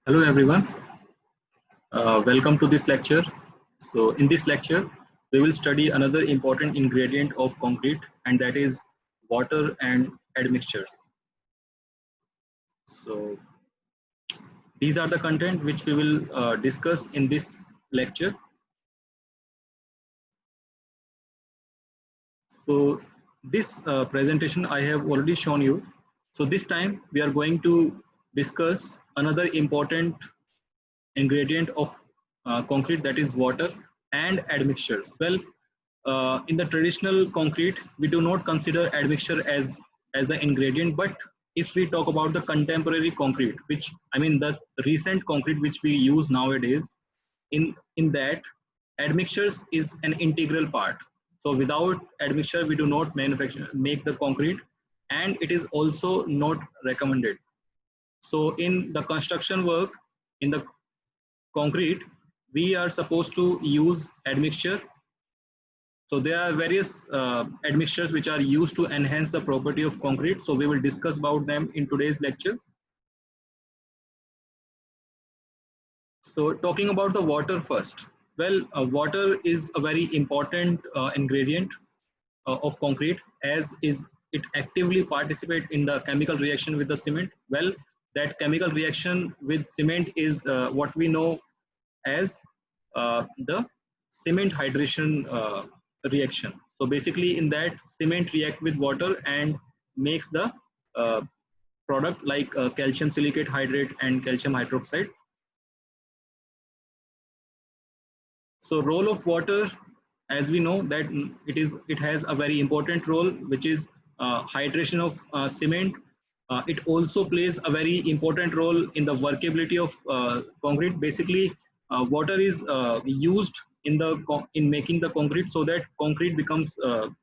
Hello everyone, welcome to this lecture. So in this lecture, we will study another important ingredient of concrete, and that is water and admixtures. So these are the content which we will discuss in this lecture. So this presentation I have already shown you. So this time we are going to discuss another important ingredient of concrete, that is water and admixtures. Well, in the traditional concrete, we do not consider admixture as the ingredient, but if we talk about the contemporary concrete, which I mean the recent concrete which we use nowadays, in that admixtures is an integral part. So without admixture, we do not make the concrete, and it is also not recommended. So in the construction work, in the concrete, we are supposed to use admixture. So there are various admixtures which are used to enhance the property of concrete. So we will discuss about them in today's lecture. So talking about the water first. Well, water is a very important ingredient of concrete, as is it actively participate in the chemical reaction with the cement. Well, that chemical reaction with cement is what we know as the cement hydration reaction. So basically in that, cement react with water and makes the uh, product like calcium silicate hydrate and calcium hydroxide. So role of water, as we know that it has a very important role, which is hydration of cement. It also plays a very important role in the workability of concrete. Basically, water is used in making the concrete, so that concrete becomes to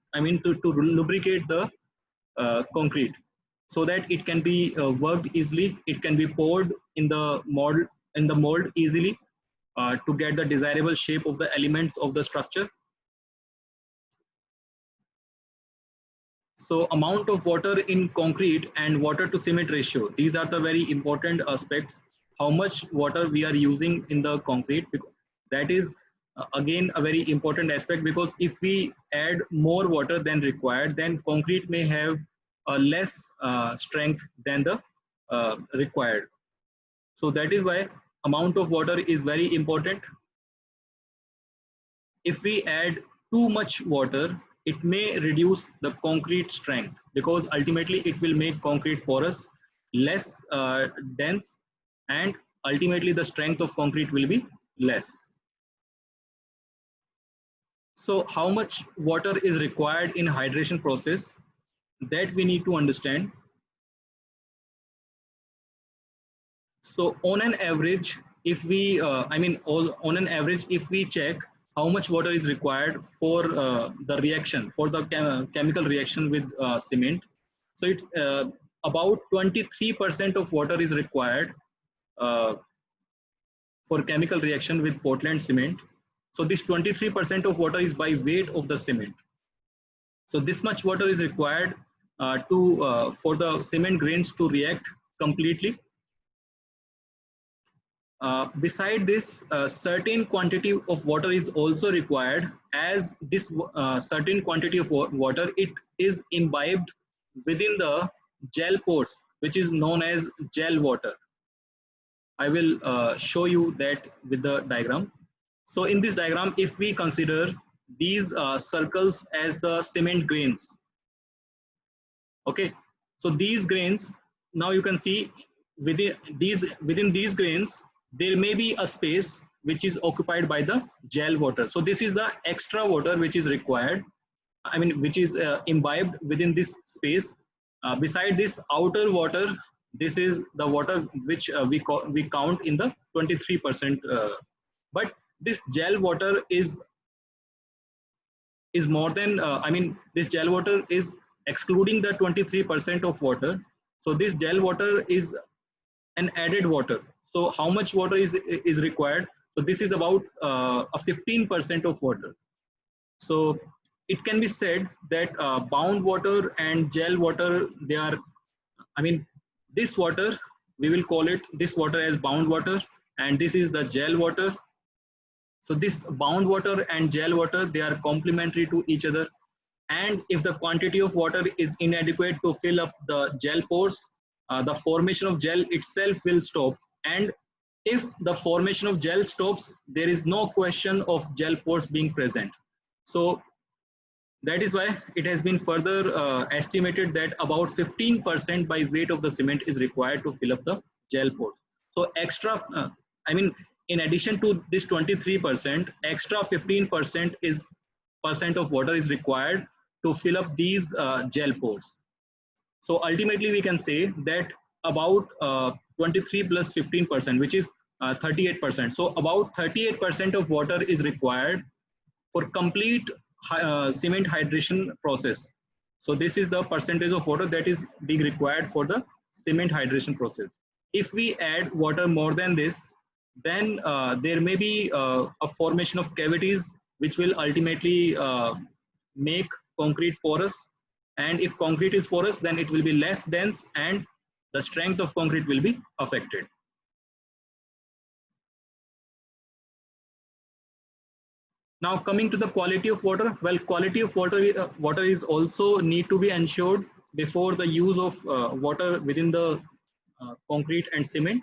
lubricate the concrete, so that it can be worked easily. It can be poured in the mold easily to get the desirable shape of the elements of the structure. So amount of water in concrete and water to cement ratio, these are the very important aspects. How much water we are using in the concrete, that is again a very important aspect, because if we add more water than required, then concrete may have a less strength than the required. So that is why amount of water is very important. If we add too much water, it may reduce the concrete strength, because ultimately it will make concrete porous, less dense, and ultimately the strength of concrete will be less. So how much water is required in hydration process, that we need to understand. So on an average, if we, on an average, if we check how much water is required for the reaction, for the chemical reaction with cement, so it's about 23% of water is required uh, for chemical reaction with Portland cement. So this 23% of water is by weight of the cement. So this much water is required for the cement grains to react completely. Beside this, certain quantity of water is also required, as this certain quantity of water, it is imbibed within the gel pores, which is known as gel water. I will show you that with the diagram. So in this diagram, if we consider these circles as the cement grains, okay, so these grains, now you can see within these grains, there may be a space which is occupied by the gel water. So this is the extra water which is required, which is imbibed within this space. Beside this outer water, this is the water which we count in the 23%. But this gel water is more than, this gel water is excluding the 23% of water. So this gel water is an added water. So how much water is required? So this is about a 15% of water. So it can be said that bound water and gel water, they are, this water we will call it this water as bound water, and this is the gel water. So this bound water and gel water, they are complementary to each other. And if the quantity of water is inadequate to fill up the gel pores, the formation of gel itself will stop. And if the formation of gel stops, there is no question of gel pores being present. So that is why it has been further estimated that about 15% by weight of the cement is required to fill up the gel pores. So extra, in addition to this 23%, extra 15% is percent of water is required to fill up these gel pores. So ultimately, we can say that about 23 plus 15%, which is 38%. So about 38% of water is required for complete cement hydration process. So this is the percentage of water that is being required for the cement hydration process. If we add water more than this, then there may be a formation of cavities which will ultimately make concrete porous. And if concrete is porous, then it will be less dense and the strength of concrete will be affected. Now coming to the quality of water, well, quality of water is also need to be ensured before the use of water within the concrete and cement.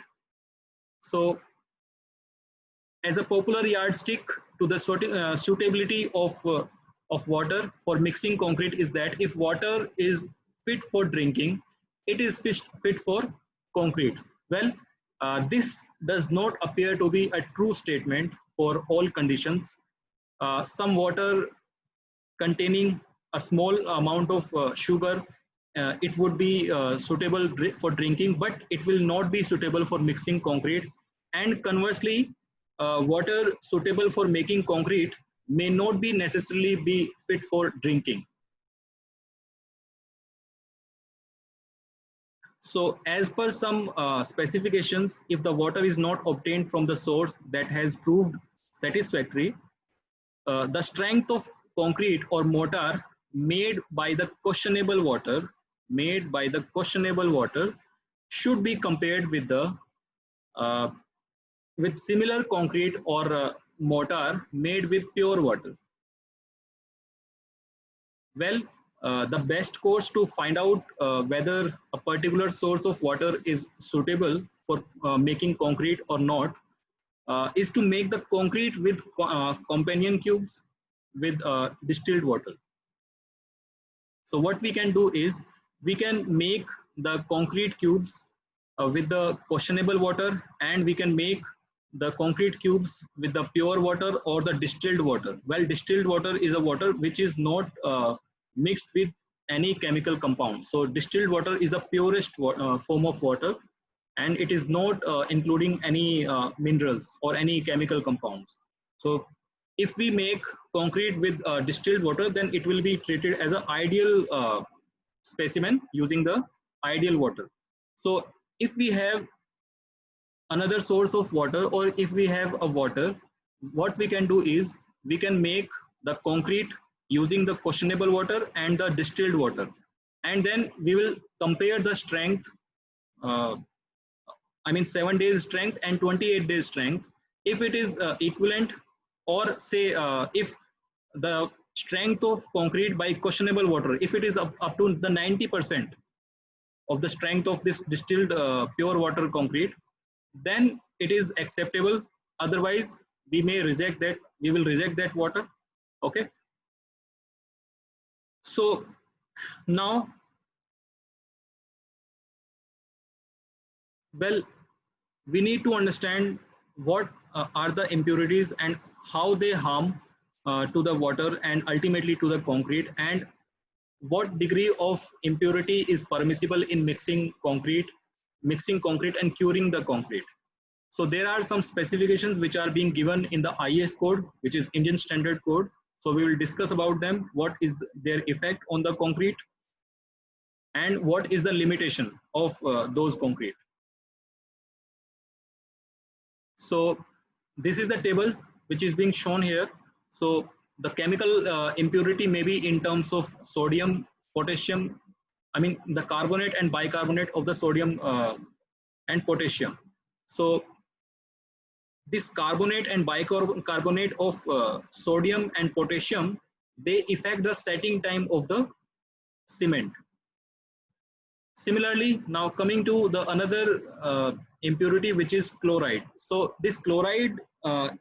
So as a popular yardstick to the suitability of water for mixing concrete is that if water is fit for drinking, it is fit for concrete. Well, this does not appear to be a true statement for all conditions. Some water containing a small amount of sugar, it would be suitable for drinking, but it will not be suitable for mixing concrete. And conversely, water suitable for making concrete may not be necessarily be fit for drinking. So as per some specifications, if the water is not obtained from the source that has proved satisfactory, the strength of concrete or mortar made by the questionable water should be compared with the with similar concrete or mortar made with pure water. Well, the best course to find out whether a particular source of water is suitable for making concrete or not is to make the concrete with companion cubes with distilled water. So what we can do is we can make the concrete cubes with the questionable water, and we can make the concrete cubes with the pure water or the distilled water. Well, distilled water is a water which is not mixed with any chemical compound. So distilled water is the purest form of water, and it is not including any minerals or any chemical compounds. So if we make concrete with distilled water, then it will be treated as an ideal specimen using the ideal water. So if we have another source of water, or if we have a water, what we can do is we can make the concrete using the questionable water and the distilled water, and then we will compare the strength, 7 days strength and 28 days strength. If it is equivalent, or say if the strength of concrete by questionable water, if it is up to the 90% of the strength of this distilled pure water concrete, then it is acceptable. Otherwise, we will reject that water. Okay. So now, well, we need to understand what are the impurities and how they harm to the water and ultimately to the concrete, and what degree of impurity is permissible in mixing concrete and curing the concrete. So there are some specifications which are being given in the IS code, which is Indian Standard Code. So we will discuss about them, what is their effect on the concrete and what is the limitation of those concrete. So this is the table which is being shown here. So the chemical impurity may be in terms of sodium, potassium, the carbonate and bicarbonate of the sodium and potassium. So this carbonate and bicarbonate of sodium and potassium, they affect the setting time of the cement. Similarly, now coming to the another impurity, which is chloride. So this chloride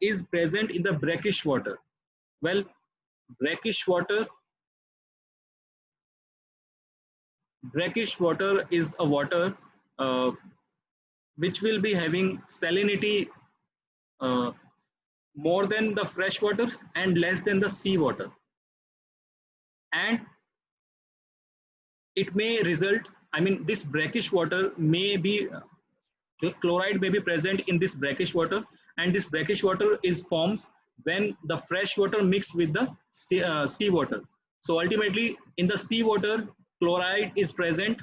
is present in the brackish water. Well, brackish water is a water uh, which will be having salinity uh, more than the fresh water and less than the sea water, and it may result, I mean, this brackish water may be chloride may be present in this brackish water, and this brackish water is forms when the fresh water mixed with the sea water. So ultimately in the sea water chloride is present,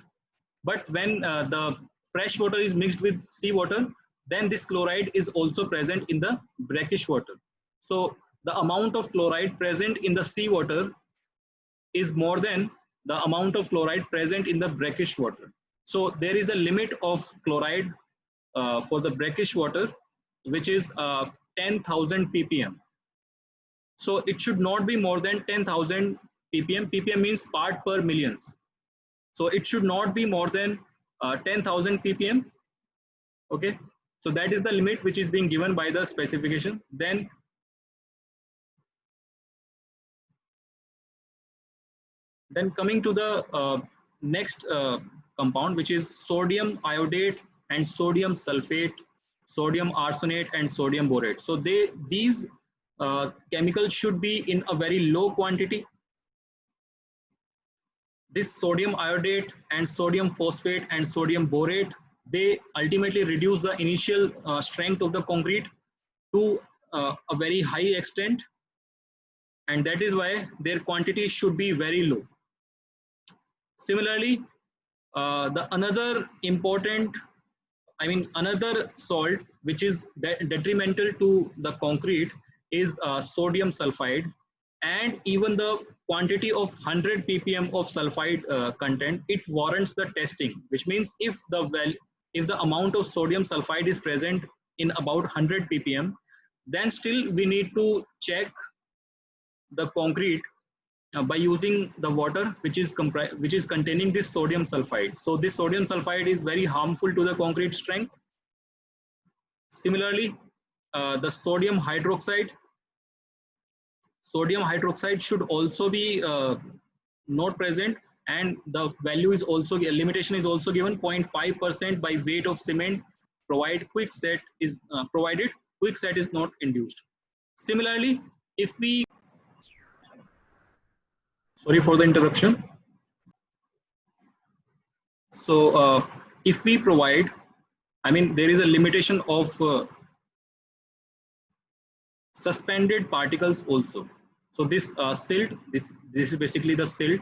but when the fresh water is mixed with sea water, then this chloride is also present in the brackish water. So the amount of chloride present in the sea water is more than the amount of chloride present in the brackish water. So there is a limit of chloride for the brackish water, which is 10,000 ppm. So it should not be more than 10,000 ppm. ppm means part per millions. So it should not be more than 10,000 ppm. Okay, so that is the limit which is being given by the specification. Then coming to the next compound, which is sodium iodate and sodium sulfate, sodium arsenate and sodium borate. So these chemicals should be in a very low quantity. This sodium iodate and sodium phosphate and sodium borate, they ultimately reduce the initial strength of the concrete to a very high extent, and that is why their quantity should be very low. Similarly, the another important, I mean, another salt which is detrimental to the concrete is sodium sulfide, and even the quantity of 100 ppm of sulfide content, it warrants the testing, which means if the amount of sodium sulfide is present in about 100 ppm, then still we need to check the concrete by using the water which is containing this sodium sulfide. So this sodium sulfide is very harmful to the concrete strength. Similarly, the sodium hydroxide should also be not present, and the value is also, limitation is also given, 0.5% by weight of cement, provided quick set is not induced. Similarly, if we, sorry for the interruption. So if we provide, I mean, there is a limitation of suspended particles also. So this silt, this is basically the silt.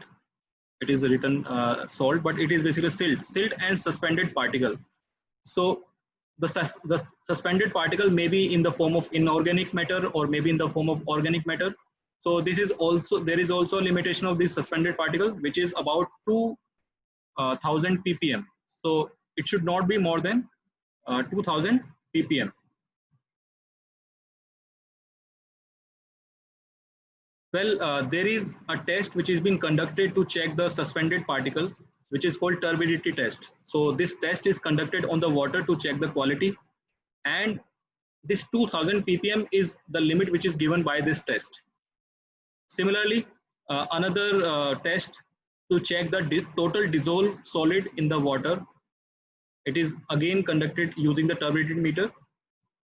It is written salt, but it is basically silt and suspended particle. So the suspended particle may be in the form of inorganic matter or maybe in the form of organic matter. So this is also, there is also a limitation of this suspended particle, which is about 2,000 ppm. So it should not be more than 2,000 ppm. Well, there is a test which is being conducted to check the suspended particle, which is called turbidity test. So this test is conducted on the water to check the quality, and this 2000 ppm is the limit which is given by this test. Similarly, another test to check the total dissolved solid in the water, it is again conducted using the turbidity meter,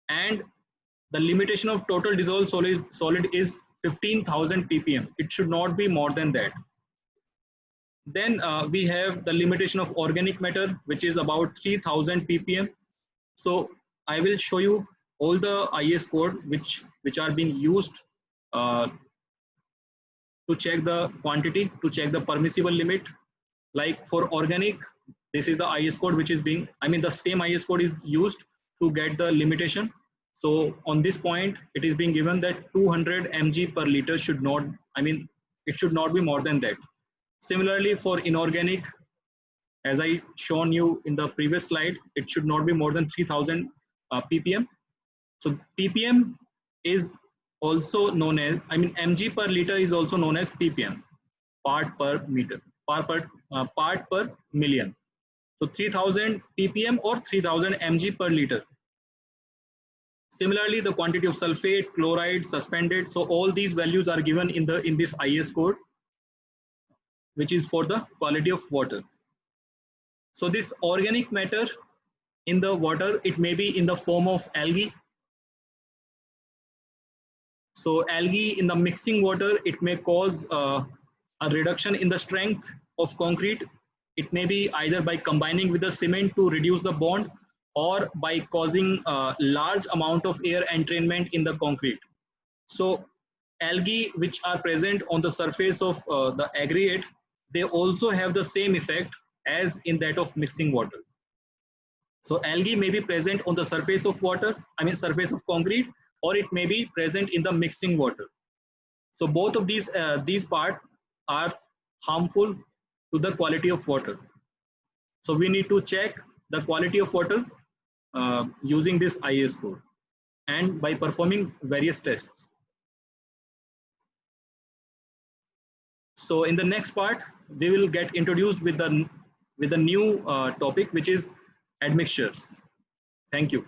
and the limitation of total dissolved solid is 15,000 ppm. It should not be more than that. Then we have the limitation of organic matter, which is about 3,000 ppm. So I will show you all the IS code which are being used to check the quantity, to check the permissible limit. Like for organic, this is the IS code which is being, I mean, the same IS code is used to get the limitation. So on this point, it is being given that 200 mg per liter should not, I mean, it should not be more than that. Similarly, for inorganic, As I shown you in the previous slide, it should not be more than 3000 ppm. So ppm is also known as, I mean, mg per liter is also known as ppm, part per meter, part per million. So 3000 ppm or 3000 mg per liter. Similarly, the quantity of sulfate, chloride, suspended, so all these values are given in this IS code, which is for the quality of water. So this organic matter in the water, it may be in the form of algae. So algae in the mixing water, it may cause a reduction in the strength of concrete. It may be either by combining with the cement to reduce the bond, or by causing a large amount of air entrainment in the concrete. So algae which are present on the surface of the aggregate, they also have the same effect as in that of mixing water. So algae may be present on the surface of water, I mean surface of concrete, or it may be present in the mixing water. So both of these parts are harmful to the quality of water. So we need to check the quality of water using this IS code and by performing various tests. So in the next part, we will get introduced with the new topic, which is admixtures. Thank you.